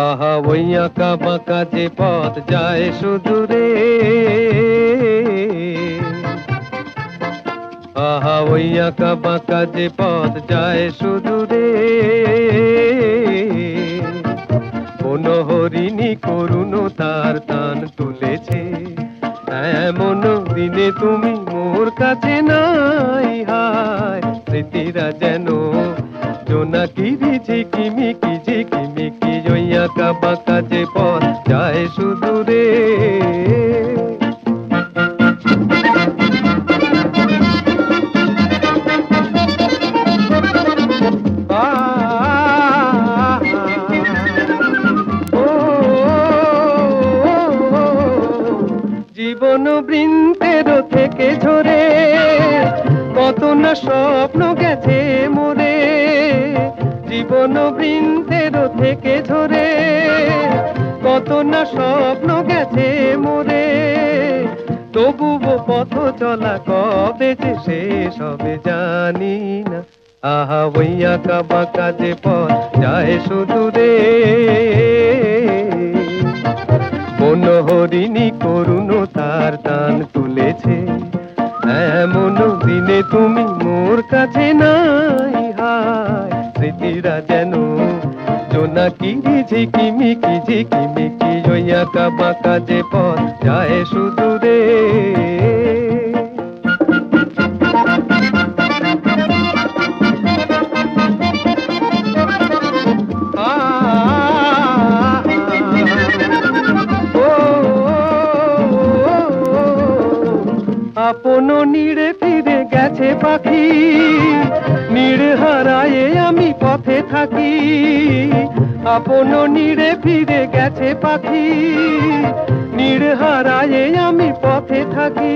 আহা ওই আঁকা বাঁকা যে পথ যায় সুদূরে, আহা ওই আঁকা বাঁকা যে পথ যায় সুদূরে, কোন হরিণী করুণ তার টান তুলেছে, এমন দিনে তুমি মোর কাছে নাই। হায় স্মৃতিরা যেন জোনাকিরি ঝিকিমিকি ঝিকিমিকি, ওই আঁকা বাঁকা যে পথ যায় সুদূরে। জীবন বৃন্তের থেকে ঝরে কত না স্বপ্ন গেছে মোরে, জীবন বৃন্তের থেকে ঝরে কত না স্বপ্ন গেছে মোরে, তবুও পথ চলা কবে যে শেষ হবে জানি না। আহা ওই আঁকা বাঁকা যে পথ যায় সুদূরে, কোন হরিণী করুণ তার টান তুলেছে, এমন দিনে তুমি মোর কাছে নাই। হায় স্মৃতিরা যেন জোনাকিরি ঝিকিমিকি ঝিকিমিকি, ওই আঁকা বাঁকা যে পথ যায় সুদূরে। আপন নীড়ে ফিরে গেছে পাখি, নীড় হারায়ে আমি পথে থাকি, আপন নীড়ে ফিরে গেছে পাখি, নীড় হারায়ে আমি পথে থাকি,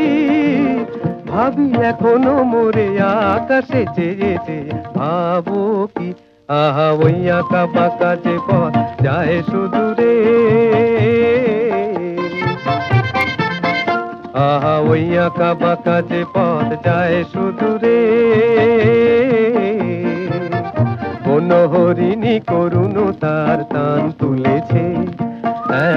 ভাবি এখনো মোরে আকাশে চেয়ে চেয়ে ভাবো কি। আহা ওই আঁকা বাঁকা যে পথ যায় সুদূরে, আহা ওই আঁকা বাঁকা যে পথ যায় সুদূরে, কোন হরিণী করুণ তার টান তুলেছে,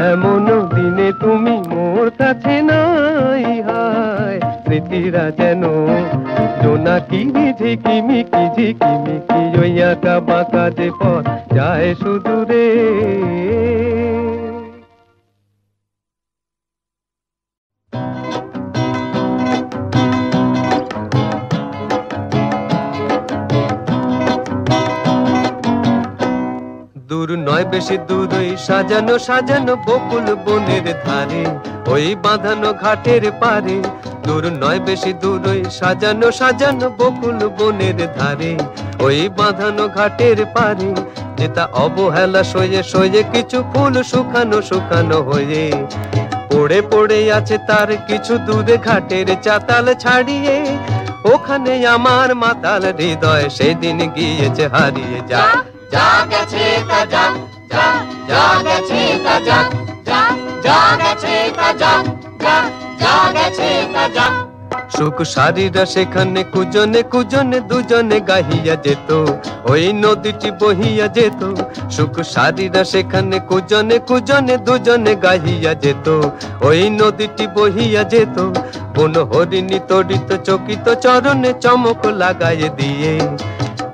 এমন দিনে তুমি মোর কাছে নাই। হায় স্মৃতিরা যেন জোনাকিরি ঝিকিমিকি ঝিকিমিকি, ওই আঁকা বাঁকা যে পথ যায় সুদূরে। দূর নয় বেশি দূর ওই সাজানো সাজানো বকুল বনের ধারে, ওই বাঁধানো ঘাটের পারে, দূর নয় বেশি দূর ওই সাজানো সাজানো বকুল বনের ধারে, ওই বাঁধানো ঘাটের পারে, যেটা অবহেলা সয়ে সয়ে কিছু ফুল শুকানো শুকানো হয়ে পড়ে পড়ে আছে তার কিছু দূরে ঘাটের চাতাল ছাড়িয়ে, ওখানে আমার মাতাল হৃদয় সেদিন গিয়েছে হারিয়ে। যা যা গেছে তা যা, যা যা গেছে তা যা, যা যা গেছে তা যা, যা যা গেছে তা যা। সুখ সারিরা সেখানে কুজনে কুজনে দুজনে গাহিয়া যেত, ওই নদীটি বহিয়া যেত, সুখ সারিরা সেখানে কুজনে কুজনে দুজনে গাহিয়া যেত, ওই নদীটি বহিয়া যেত, বন হরিণী তড়িত চকিত চরণে চমক লাগাইয়ে দিয়ে,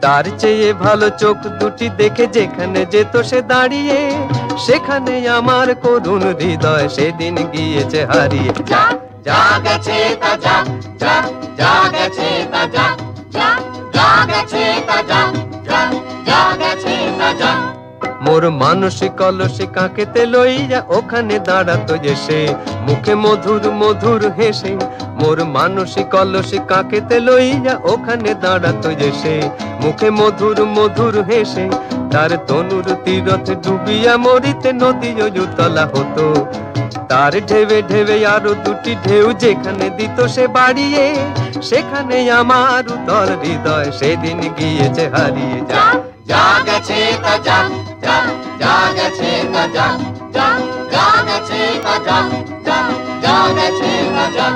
তার চেয়ে ভালো চোখ দুটি দেখে যেখানে যেত সে দাঁড়িয়ে, সেখানে আমার করুণ হৃদয় সেদিন গিয়েছে হারিয়ে। যা যা গেছে তা যা, যা যা গেছে তা যা, যা যা গেছে তা যা, যা যা গেছে তা যা। মোর মানসিক কলসে কাকেতে লইয়া ওখানে দাঁড়াতো এসে, মুখে মধুর মধুর হেসে, মোর মানসিক কলসে কাকেতে লইয়া ওখানে দাঁড়াতো এসে, মুখে মধুর মধুর হেসে, তার তনুর তীরথ ডুবিয়া মরিতে নদী উতলা হতো, তার ঢেবে ঢেবে আরো দুটি ঢেউ যেখানে দিত সে বাড়িয়ে, সেখানে আমার উতল হৃদয় সেদিন গিয়েছে হারিয়ে। যা যা গেছে তা যাক, যা যা গেছে তা যাক, যা যা গেছে তা যাক, যা যা গেছে তা যাক।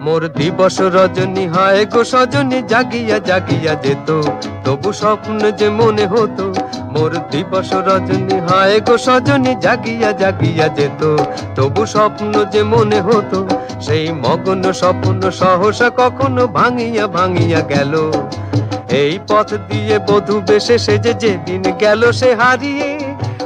মোর দিবস রজনী হয় গো সজনী জাগিয়া জাগিয়া যেত, তবু স্বপ্ন যে মনে হতো। মোর দিবস রজনী হয় গো সজনী জাগিয়া জাগিয়া যেত, তবু স্বপ্ন যে মনে হতো। সেই মগ্ন স্বপ্ন সহসা কখনো ভাঙিয়া ভাঙিয়া গেল। এই পথ দিয়ে বধূ বেশে সেজে যেদিন গেল সে হারিয়ে,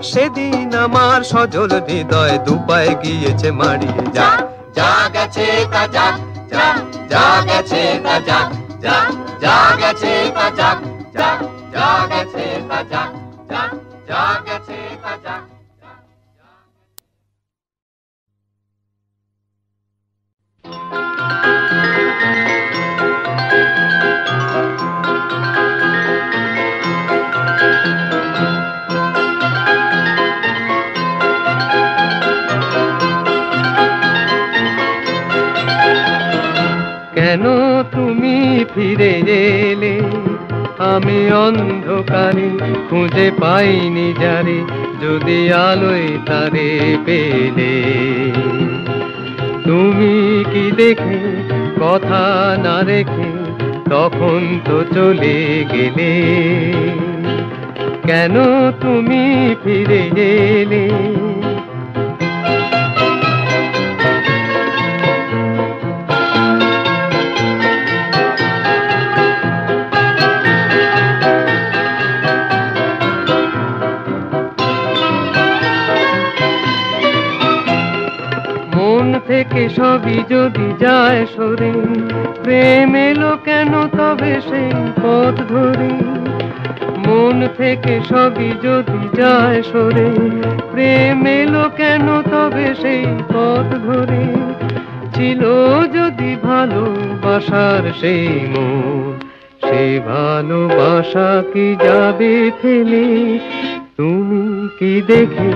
সেদিন আমার সজল হৃদয় দুপায়ে গিয়েছে মারিয়ে। যা যা গেছে তা যাক, যা যা গেছে তা যাক, যা যা গেছে তা যাক, যা যা গেছে তা যাক, যা যা গেছে তা যাক। কেন তুমি ফিরে এলে, আমি অন্ধকারে খুঁজে পাইনি যারে, যদি আলোয় তারে পেলে। তুমি কি দেখে কথা না রেখে তখন তো চলে গেলে। কেন তুমি ফিরে এলে। থেকে সবই যদি যায় সরে, প্রেম এলো কেন তবে সেই পথ ধরে। মন থেকে সবই যদি যায় সরে, প্রেম এলো কেন তবে সেই পথ ধরে। ছিল যদি ভালোবাসার সেই মন, সেই ভালোবাসা কি যাবে ফেলে। তুমি কি দেখে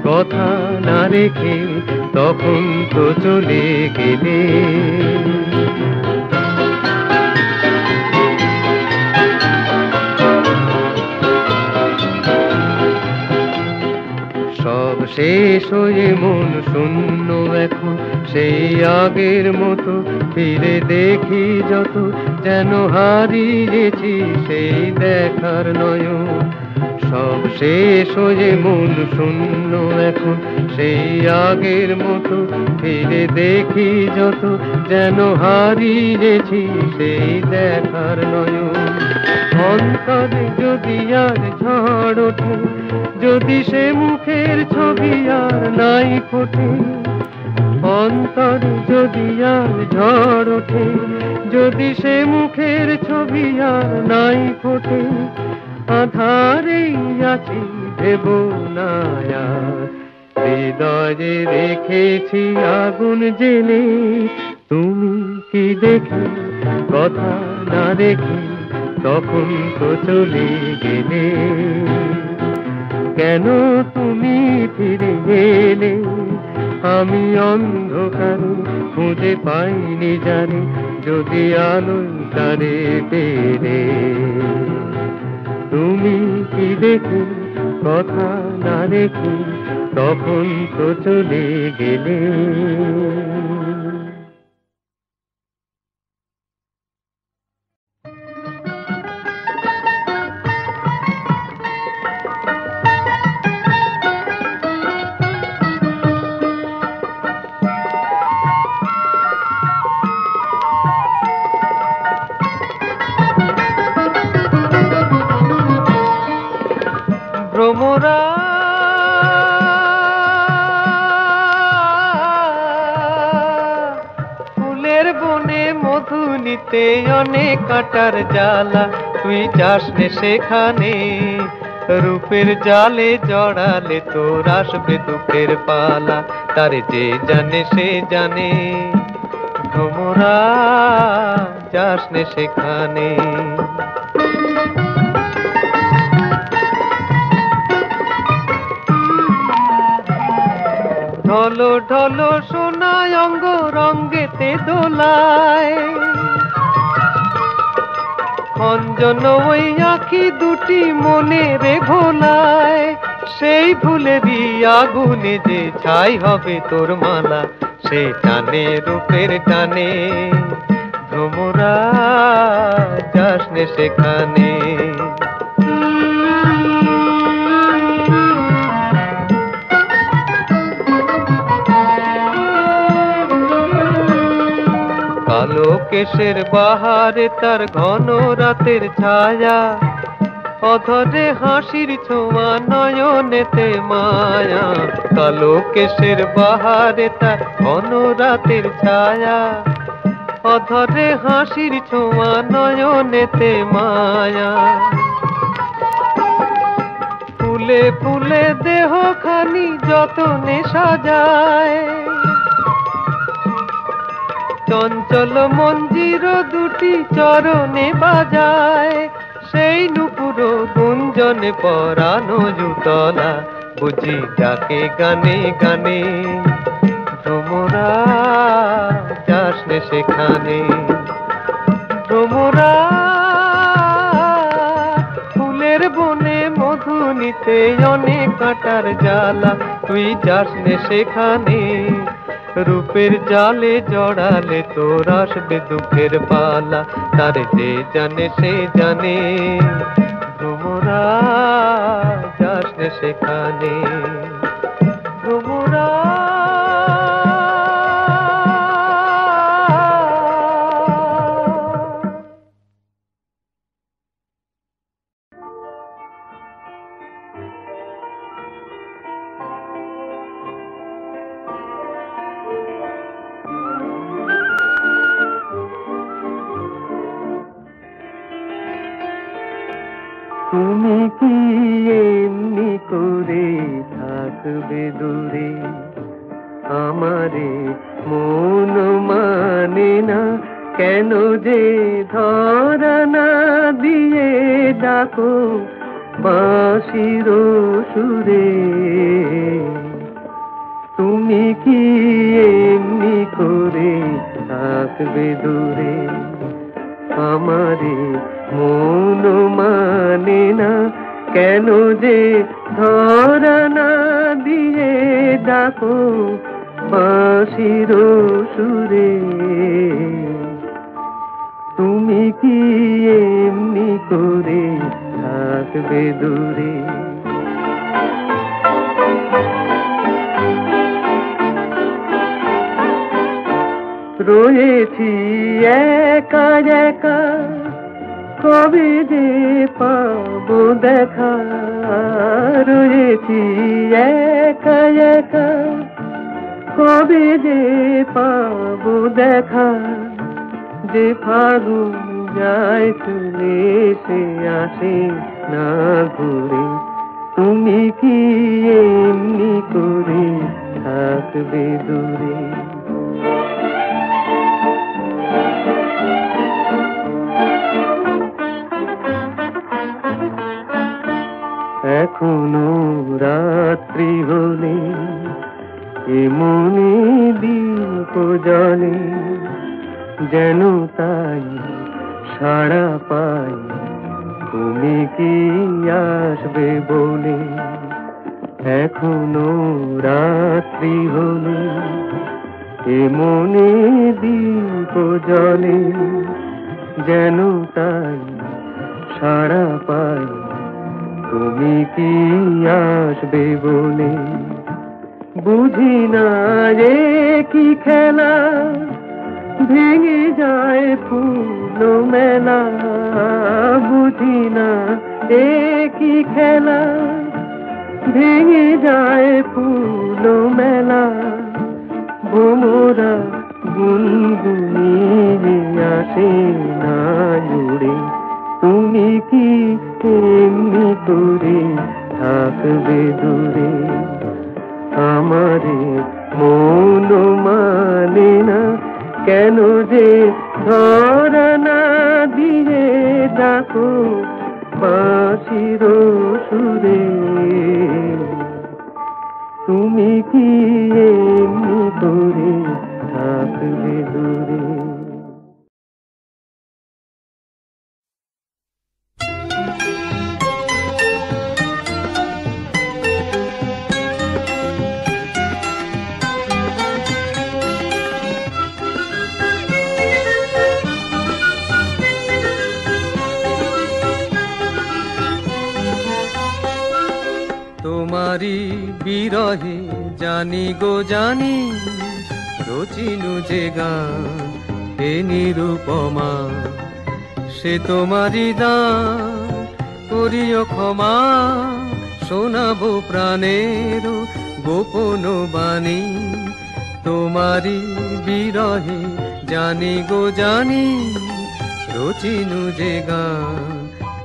কথা না রেখে তখন তো চলে গেলে। সব শেষ হয়ে মন শূন্য এখন, সেই আগের মতো ফিরে দেখি যত, যেন হারিয়েছি সেই দেখার নয়ন। সব শেষ হয়ে মন শূন্য এখন, সেই আগের মতো ফিরে দেখি যত, যেন হারিয়েছি সেই দেখার নয়ন। অন্তরে যদি আর ঝড় ওঠে, যদি সে মুখের ছবি আর নাই ফোটে। অন্তরে যদি আর ঝড় ওঠে, যদি সে মুখের ছবি আর নাই ফোটে। আধারেই আছি ভেব না আর, হৃদয়ে রেখেছি আগুন জেলে। তুমি কি দেখে কথা না রেখে তখন তো চলে গেলে। কেন তুমি ফিরে গেলে, আমি অন্ধকারে খুঁজে পাইনি যারে, যদি আলোয় তারে পেলে। তুমি কি দেখে কথা না রেখে তখন তো চলে গেলে। ভ্রমরা ফুলের বনে মধু নিতে অনেক কাটার জ্বালা, তুই যাস নে সেখানে। রূপের জালে জড়ালে তোর আসবে দুঃখের পালা, তারে যে জানে সে জানে। ভ্রমরা যাস নে সেখানে। ঢলো ঢলো সোনায় অঙ্গ রঙ্গেতে দোলায়, খঞ্জন ওই আঁখি দুটি মনে রে ভোলায়। সেই ফুলেরই আগুনে যে ছাই হবে তোর মালা, সে টানে রূপের টানে ভ্রমরা যাস নে সেখানে। কালো কেশের বাহারে তার ঘন রাতের ছায়া, অধরে হাসির ছোঁয়া নয়নেতে মায়া। কালো কেশের বাহারে তার ঘন রাতের ছায়া, অধরে হাসির ছোঁয়া নয়নেতে মায়া। ফুলে ফুলে দেহ খানি যতনে সাজায়, চঞ্চল মঞ্জির দুটি চরণে বাজায়। সেই নুপুর গুঞ্জনে পরানো জুতলা, বুঝি ডাকে গানে গানে ভ্রমরা যাস নে সেখানে। ভ্রমরা ফুলের বনে মধু নিতে অনেক কাঁটার জ্বালা, তুই যাস নে সেখানে। রূপের জালে জড়ালে তোর আসবে দুঃখের পালা, তার যে জানে সে জানে ভ্রমরা যাস নে সেখানে। ভ্রমরা তুমি কি এমনি করে থাকবে দূরে, আমারে মন মানে না কেন যে ধরা না দিয়ে ডাকো বাঁশির সুরে। তুমি কি এমনি করে থাকবে দূরে, আমারে মন মানে না কেন যে ধরা না দিয়ে ডাকো বাঁশির সুরে। তুমি কি এমনি করে থাকবে দূরে। রয়েছি একা একা, কবে যে পাবো দেখা। রয়েছি একা একা, কবে যে পাবো দেখা। যে ফাগুন যায় চলে সে আসে না ঘুরে, তুমি কি এমনি করে থাকবে দূরে। এখনো রাত্রি হলে এমনি দীপ জ্বলে, যেন তাই সাড়া পাই তুমি কি আসবে বলে। এখনো রাত্রি হলে এমনি দীপ জ্বলে, যেন তাই সাড়া পাই তুমি কি আসবে বলে। বুঝি না রে কি খেলা, ভেঙে যায় ফুল মেলা। বুঝি না এ কি খেলা, ভেঙে যায় ফুল মেলা। ভোমরা গুনগুনিয়ে আসে না উড়ে, তুমি কি এমনি করে থাকবে দূরে। আমারে মন মানে না কেন যে ধরা না দিয়ে ডাকো বাঁশির সুরে। তুমি কি তোমারি বিরহে জানি গো জানি, রচিনু যে গান হে নিরুপমা, সে তোমারি দান করিও ক্ষমা, শোনাবো প্রাণের গোপন বাণী। তোমারি বিরহে জানি গো জানি, রচিনু যে গান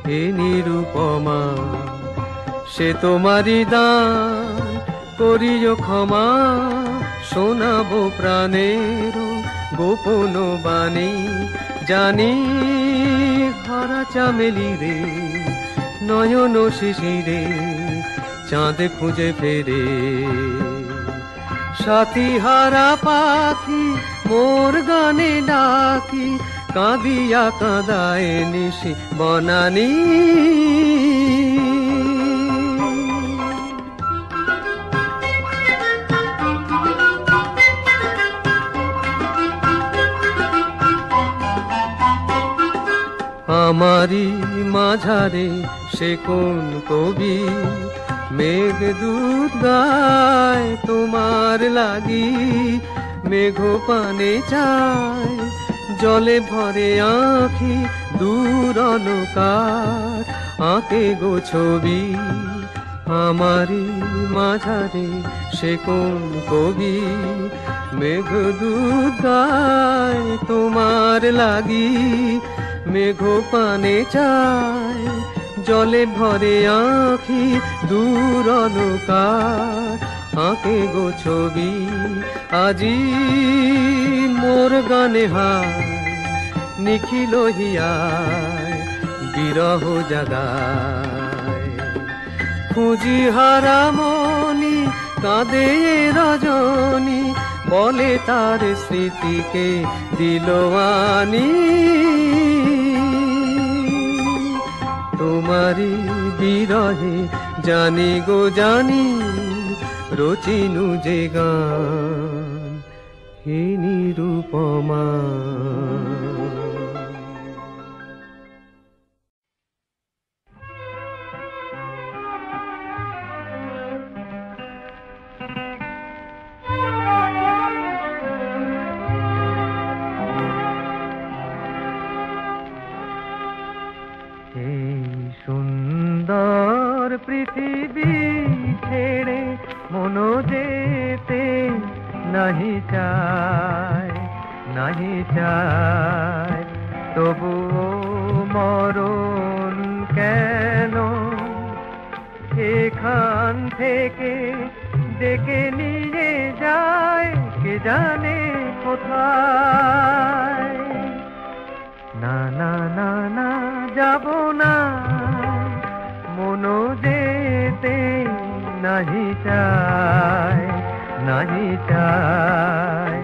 হে নিরুপমা, সে তোমারি দান করিও ক্ষমা, শোনাবো প্রাণের গোপন বাণী। জানি হারা চামেলি রে নয়ন শিশিরে চাঁদ খুঁজে ফেরে, সাথী হারা পাখি মোর গানে ডাকি, কাঁদিয়া কাঁদায় নিশি বনানী। আমারি মাঝারে সে কোন কবি, মেঘদূত গায় তোমার লাগি, মেঘ পানে চায় জলে ভরে আঁখি, দূর অলকার আঁকে গো ছবি। আমারি মাঝারে সে কোন কবি, মেঘদূত গায় তোমার লাগি, মেঘ পানে চায় জলে ভরে আঁখি, দূর অলকার আঁকে গো ছবি। আজি মোর গানে হায় নিখিল হিয়ায় বিরহ জাগায়, খুঁজি হারা মনি কাঁদে রজনী, বলে তার স্মৃতিকে দিল আনি। তোমারি বিরহে জানি গো জানি, রচিনু যে গান হে নিরুপমা। সুন্দর পৃথিবী ছেড়ে মন যেতে নাহি চায়, নাহি চায়, তবুও মরণ কেন এখান থেকে ডেকে নিয়ে যায় কে জানে কোথায়। না না না না যাব না, মন যেতে নাহি চায়, নাহি চায়।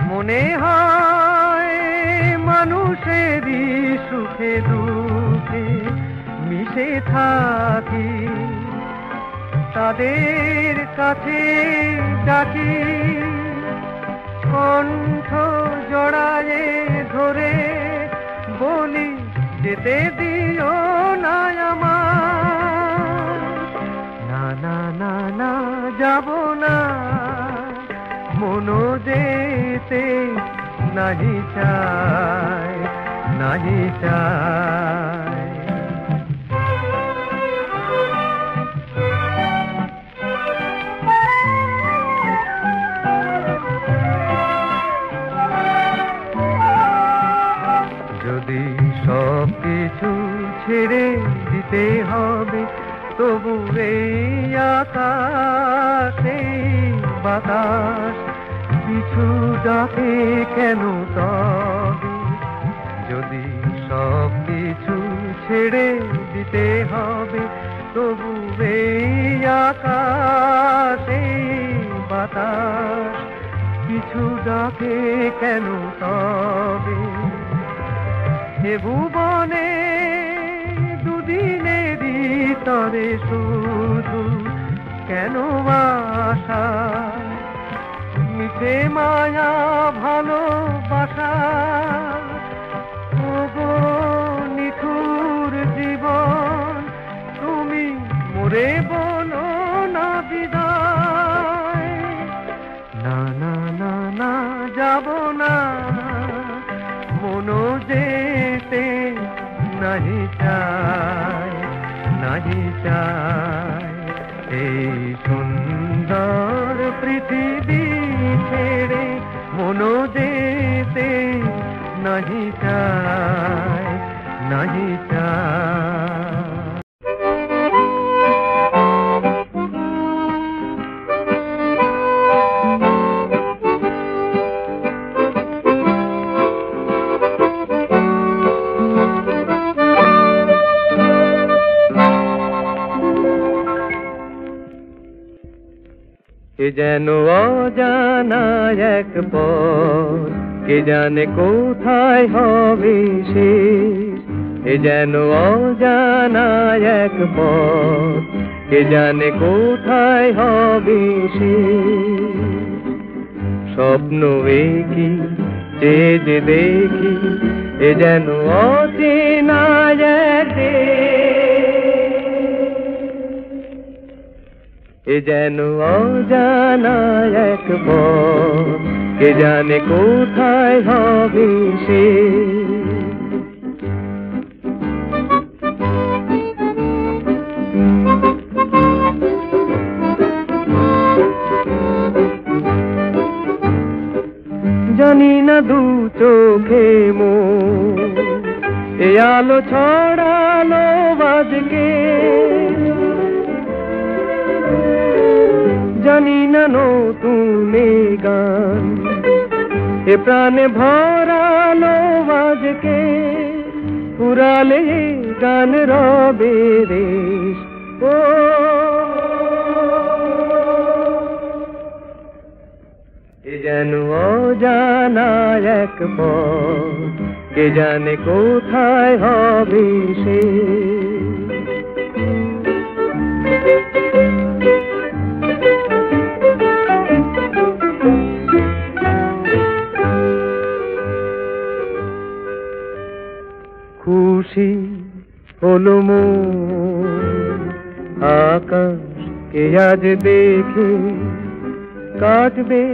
মনে হয় মানুষেরই সুখে দুঃখে মিশে থাকি, তাদের কাছে ডাকি, কণ্ঠ জড়ায়ে ধরে বলি যেতে দিও না আমার। না না না না যাব না, মন যেতে নাহি চায়, নাহি চায়। যদি সব কিছু ছেড়ে দিতে হবে, তবু এই আকাশে বাতাস কিছু ডাকে কেন তবে। যদি সব কিছু ছেড়ে দিতে হবে, তবু এই আকাশে বাতাস কিছু ডাকে কেন তবে। হে ভুবনে দুদিনেরই তরে শুধু কেন আশা, মিছে সে মায়া ভালোবাসা ওগো নিঠুর জীবন তুমি মোরে বলো না বিদায় না না না না যাব না মনো যেতে নাহি চায় নাহি চায় এই সুন্দর পৃথিবী ছেড়ে মনো যেতে নাহি চায় নাহি চায় কে যেন অজানা এক পথ কে জানে কোথায় হবে শেষ কে যেন অজানা এক পথ কে জানে কোথায় হবে শেষ স্বপ্ন কি চেয়ে যে দেখি এ যেন অচেনা এক এ যেন অজানা এক পথ কে জানে কোথায় হবে সে জানি না দু চোখে মোর এ আলো ছড়ালো বাজকে জানি না নতুন গান এ প্রাণে ভরালো আজকে পুরালে গান রবে রেশ ও এ যেন অজানা এক পথ কে জানে কোথায় হবে সে খুশি হলো মন আকাশকে আজ দেখে কাটবে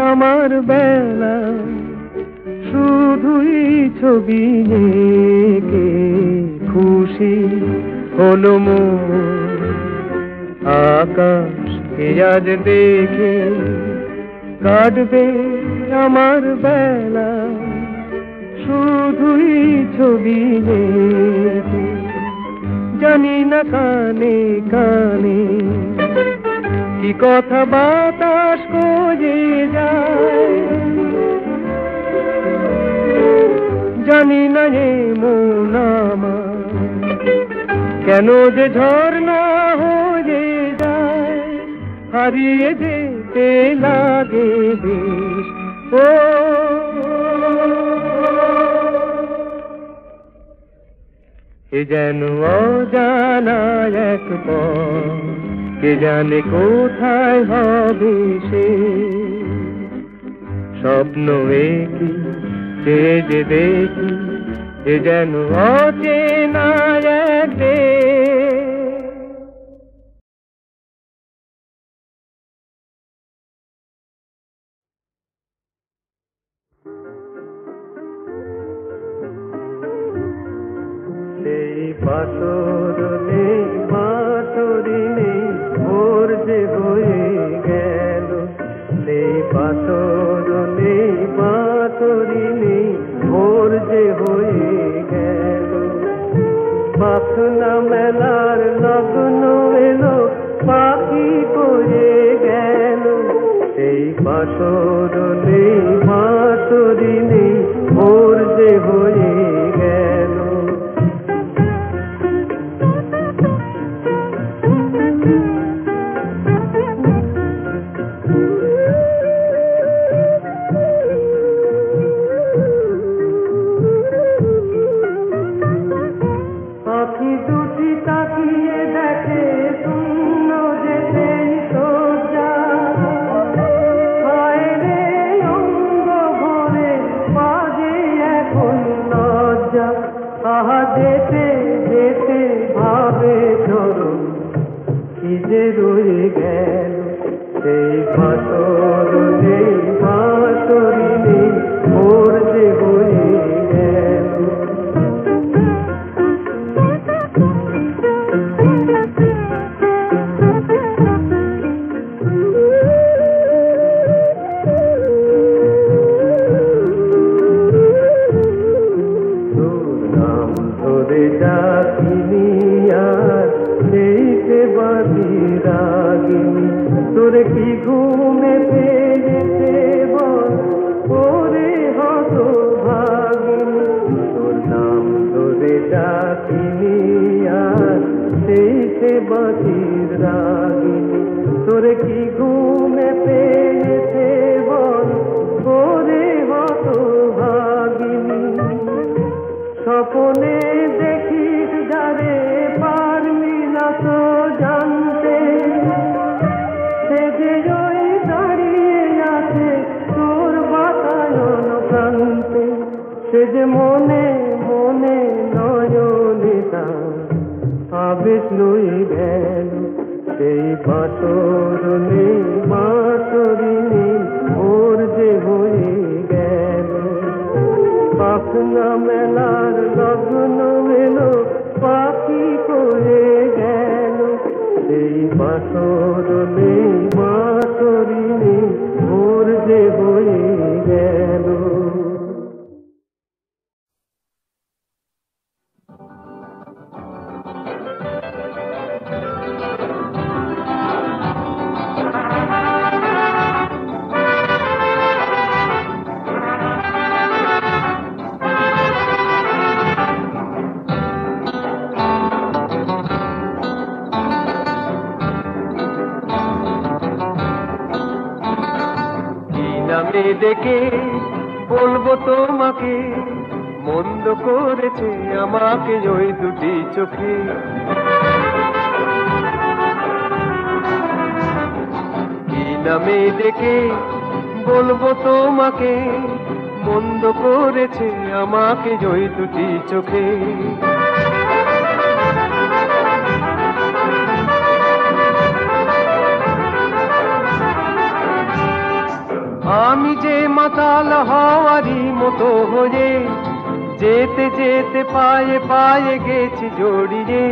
আমার বেলা শুধুই ছবি এঁকে খুশি হলো মন আকাশকে আজ দেখে কাটবে আমার বেলা শুধুই ছবি দেখে জানি না কানে কানে কি কথা বাতাস খোঁজে যায় জানি না এ মন আমার কেন যে ঝর্ণা হয়ে যায় হারিয়ে যেতে লাগে বেশ ও এ যেন অজানা এক পথ কে জানে কোথায় হবে সে স্বপ্ন কি চেয়ে যে দেখি এ যেন অচেনা এক দেশ বাসর নেই বাসরি নেই ভোর যে হয়ে গেল নেই বাসর নেই বাসরি নেই ভোর যে হয়ে গেল পাখনা মেলার লগ্ন এলো পাখি পড়ে গেল সেই বাসর নেই বাসরি নেই ভোর যে হয়ে গেল শূন্য যেতেই তো যা হায় রে কি যে রয়ে গেল সেই বাসর নেই বাসরি নেই মোর যে হয়ে গেল তোর নাম ধরে ডাকিনি আর সেই সে বাঁধি রাগিনি তোর কি ঘুমে পেয়েছে বল ওরে হত ভাগিনি তোর নাম ধরে ডাকিনি আর সেই সে বাঁধি রাগিনি তোর কি ঘুমে পেয়েছে বল ওরে হত ভাগিনি স্বপনে দেখিস যারে পারলি না তো জানতে সে যে ওই দাঁড়িয়ে আছে তোর বাতায়ন প্রান্তে সে যে মনে মনে নয়নে তার আবেশ লই গেল সেই বাসর নেই বাসরি নেই ওর যে হয়ে গেল পাখনা মেলার লগ্ন মেলো পাখি করে গেল সেই বাসর নেই বাসরি নেই ওর যে হয়ে গেল নামে ডেকে বলবো তোমাকে মন্দ করেছে আমাকে ওই দুটি চোখে কি নামে ডেকে বলবো তোমাকে মন্দ করেছে আমাকে ওই দুটি চোখে আমি যে মাতাল হওয়ারই মতো হয়ে যেতে যেতে পায়ে পায়ে গেছি জড়িয়ে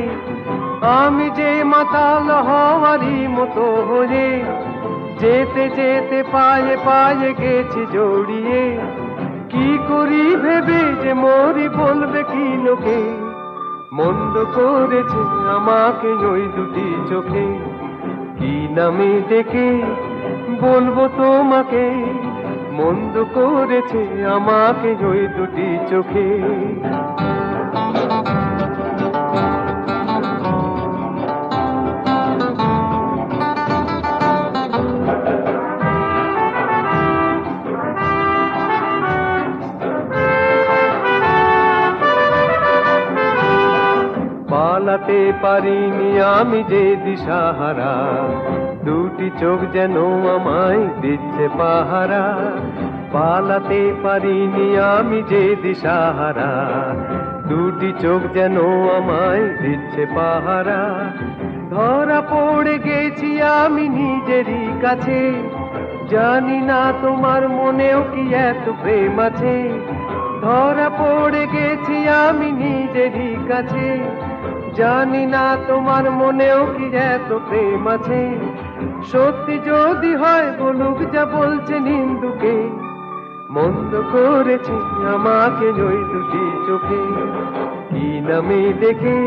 আমি যে মাতাল হওয়ারই মতো হয়ে যেতে যেতে পায়ে পায়ে গেছি জড়িয়ে কি করি ভেবে যে মরি বলবে কি লোকে মন্দ করেছে আমাকে ওই দুটি চোখে কি নামে ডেকে বলবো তোমাকে মন্দ করেছে আমাকে ওই দুটি চোখে পালাতে পারিনি আমি যে দিশাহারা দুটি চোখ যেন আমায় দিচ্ছে পাহারা পালাতে পারিনি আমি যে দিশাহারা দুটি চোখ যেন আমায় দিচ্ছে পাহারা ধরা পড়ে গেছি আমি নিজেরই কাছে জানি না তোমার মনেও কি এত প্রেম আছে ধরা পড়ে গেছি আমি নিজেরই কাছে জানি না তোমার মনেও কি এত প্রেম আছে সত্যি যদি হয় বলুক যা বলছে নিন্দুকে মন্দ করেছে আমাকে ওই দুটি চোখে কি নামে ডেকে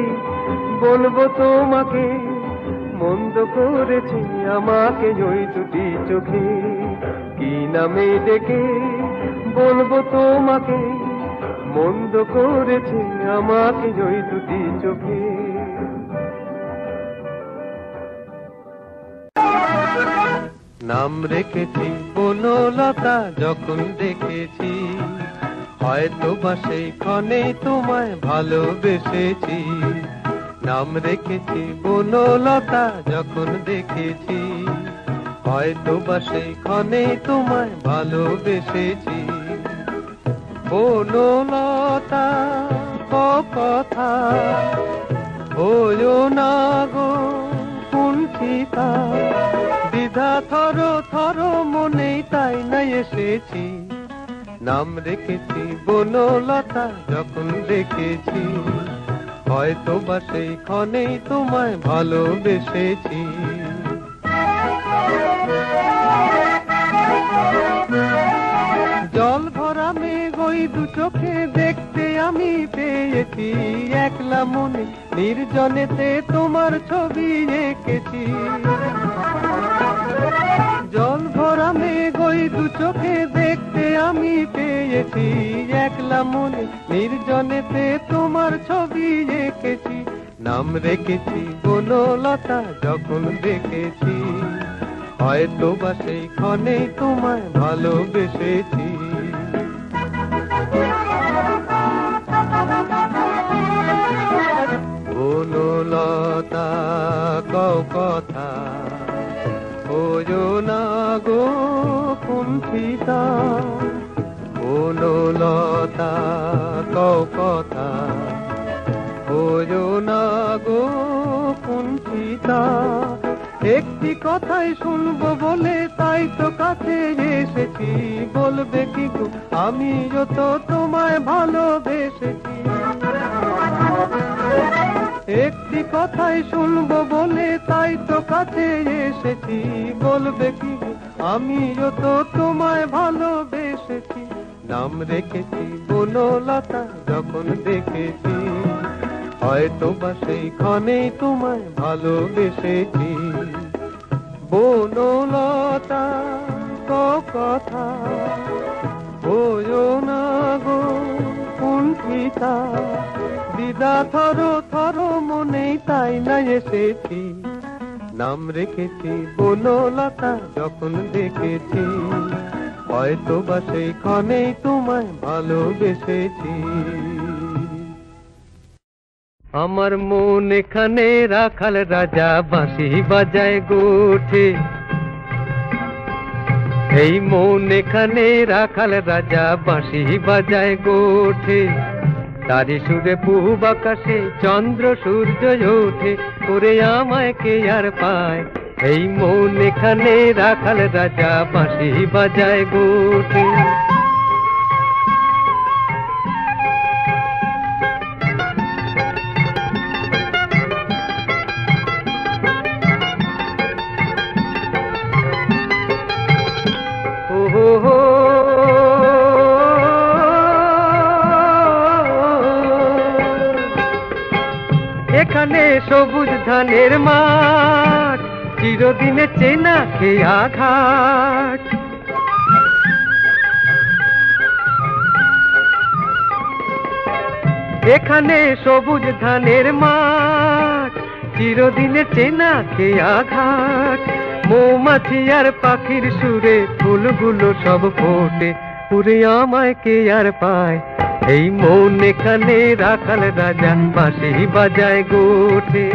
বলবো তোমাকে মন্দ করেছে আমাকে ওই দুটি চোখে কি নামে ডেকে বলবো তোমাকে মন্দ করেছে আমাকে ওই দুটি চোখে নাম রেখেছি বনলতা যখন দেখেছি হয়তো বা সেই ক্ষণে তোমায় ভালোবেসেছি নাম রেখেছি বনলতা যখন দেখেছি হয়তো বা সেই ক্ষণে তোমায় ভালোবেসেছি বনলতা কথা হলো না গো কুণ্ঠিত তা দ্বিধা থর থর মনেই তাই না এসেছি নাম রেখেছি বনলতা যখন দেখেছি হয়তো বা সেই ক্ষণেই তোমায় ভালোবেসেছি জল ভরা মেঘ ওই দু চোখে দেখতে আমি পেয়েছি একলা মনে নির্জনেতে তোমার ছবি এঁকেছি জল ভরা মেঘ ওই দু চোখে দেখতে আমি পেয়েছি একলা মনে নির্জনেতে তোমার ছবি এঁকেছি নাম রেখেছি বনলতা যখন দেখেছি হয়তো বা সেই ক্ষণেই তোমায় ভালোবেসেছি বনলতা কও কথা ওজো না গো কুণ্ঠিতা বনলতা কও কথা ওজো না গো কুণ্ঠিতা একটি কথাই শুনবো বলে তাই তো কাছে এসেছি বলবে কি গো আমিও তো তোমায় ভালোবেসেছি একটি কথাই শুনবো বলে তাই তো কাছে এসেছি বলবে কি গো আমিও তো তোমায় ভালোবেসেছি নাম রেখেছি বনলতা যখন দেখেছি হয়তো বা সেই ক্ষণেই তোমায় ভালোবেসেছি বনলতা কথা ওজো না গো কুণ্ঠিতা দ্বিধা থর থর মনেই তাই না এসেছি নাম রেখেছি বনলতা যখন দেখেছি হয়তো বা সেই ক্ষণেই তোমায় ভালোবেসেছি আমার মন এখানে রাখাল রাজা বাঁশি বাজায় গোঠে এই মন এখানে রাখাল রাজা বাঁশি বাজায় গোঠে তারি সুরে পূব আকাশে চন্দ্র সূর্য ওঠে করে আমায় কে আর পায় এই মন এখানে রাখাল রাজা বাঁশি বাজায় গোঠে এখানে সবুজ ধানের মাঠ চিরদিনে চেনা খেয়া ঘাট এখানে সবুজ ধানের মাঠ চিরদিনে চেনা খেয়া ঘাট মৌমাছি আর পাখির সুরে ফুলগুলো সব ফোটে পুরে আমায় কে আর পায় এই মন এখানে রাখাল রাজা বাঁশি বাজায় গোঠে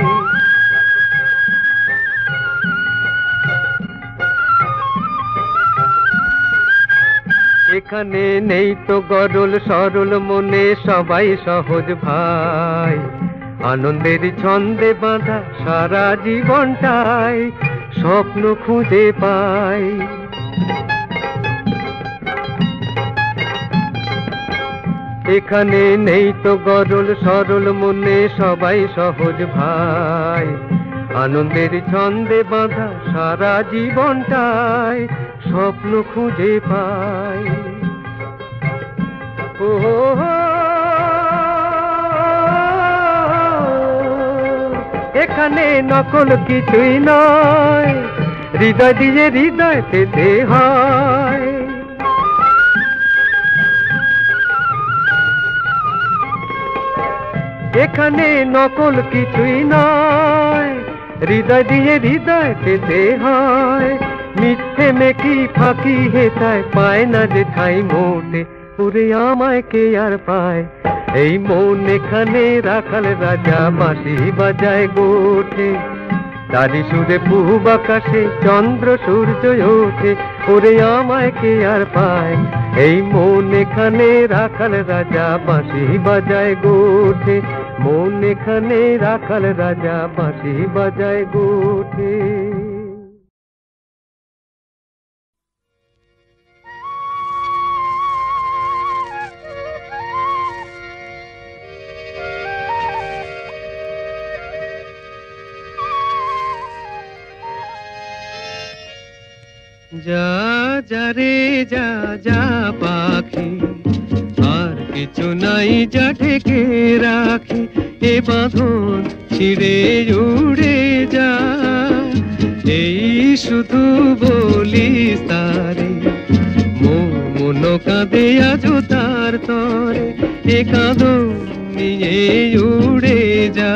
এখানে নেই তো গরল সরল মনে সবাই সহজ ভাই আনন্দের ছন্দে বাঁধা সারা জীবনটাই স্বপ্ন খুঁজে পাই এখানে নেই তো গরল সরল মনে সবাই সহজ ভাই আনন্দের ছন্দে বাঁধা সারা জীবনটাই স্বপ্ন খুঁজে পাই ও এখানে নকল কিছুই নয় হৃদয় দিয়ে হৃদয় পেতে হয় এখানে নকল কিছুই নয় হৃদয় দিয়ে হৃদয় পেতে হয় মিথ্যে মেকি ফাঁকি হেতায় পায় না যে ঠাই মোটে পুরে আমায় কে আর পায় এই মন এখানে রাখাল রাজা বাঁশি বাজায় গোঠে তারি সুরে পূব আকাশে চন্দ্র সূর্য ওঠে ওরে আমায় কে আর পায় এই মন এখানে রাখাল রাজা বাঁশি বাজায় গোঠে মন এখানে রাখাল রাজা বাঁশি বাজায় গোঠে যা যা রে যা যা পাখি, আর কিছু নাই যা ঢেকে রাখি, এ বাঁধন ছিঁড়ে উড়ে যা। এই শুধু বলিস তারে, মন কাঁদে আজো তার তরে, এ কাঁদন নিয়ে উড়ে যা।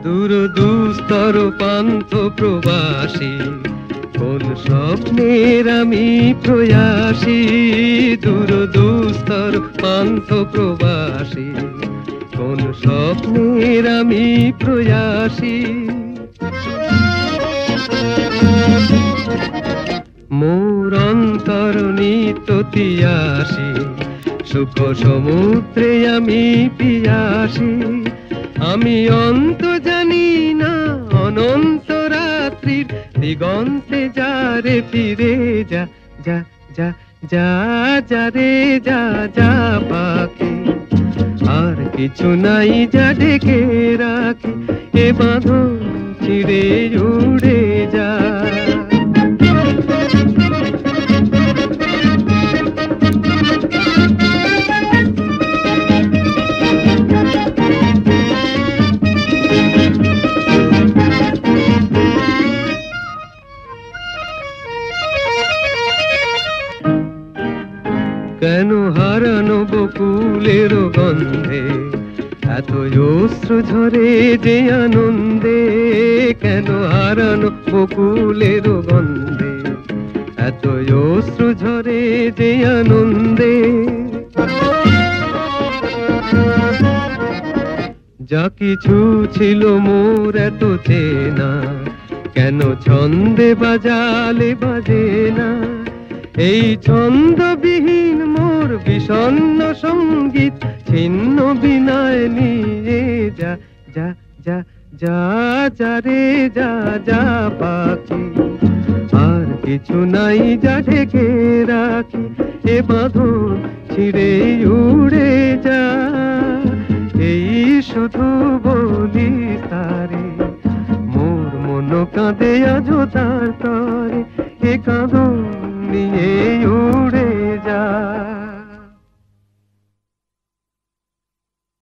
দূর দুস্তর পান্থ প্রবাসী, কোন স্বপ্নের আমি প্রয়াসী। দূর দুস্তর পান্থ প্রবাসী, কোন স্বপ্নের আমি প্রয়াসী। মোর অন্তর নিত্য তিয়াসী, সুখ সমুদ্রে আমি পিয়াসী। আমি অন্ত জানি না অনন্ত রাত্রির দিগন্তে যারে ফিরে যা। যা যা যা যা রে যা যা পাখি, আর কিছু নাই যা ঢেকে রাখি, এ বাঁধন ছিঁড়ে উড়ে যা। কেন হারানো বকুলের গন্ধে এত অশ্রু ঝরে যে আনন্দে? কেন হারানো বকুলের গন্ধে এত অশ্রু ঝরে যে আনন্দে? যা কিছু ছিল মোর এত চেনা, কেন ছন্দে বাজালে বাজে না? এই ছন্দবিহীন মোর বিষণ্ণ সঙ্গীত ছিন্ন বিনয় নিয়ে যা। যা যা যা যা রে যা যা পাখি, আর কিছু নাই যা ঢেকে রাখি, এ বাঁধন ছিঁড়ে উড়ে যা। এই শুধু বলিস তারে, মোর মন কাঁদে আজো তার তরে, এ কাঁদন নিয়ে উড়ে যা।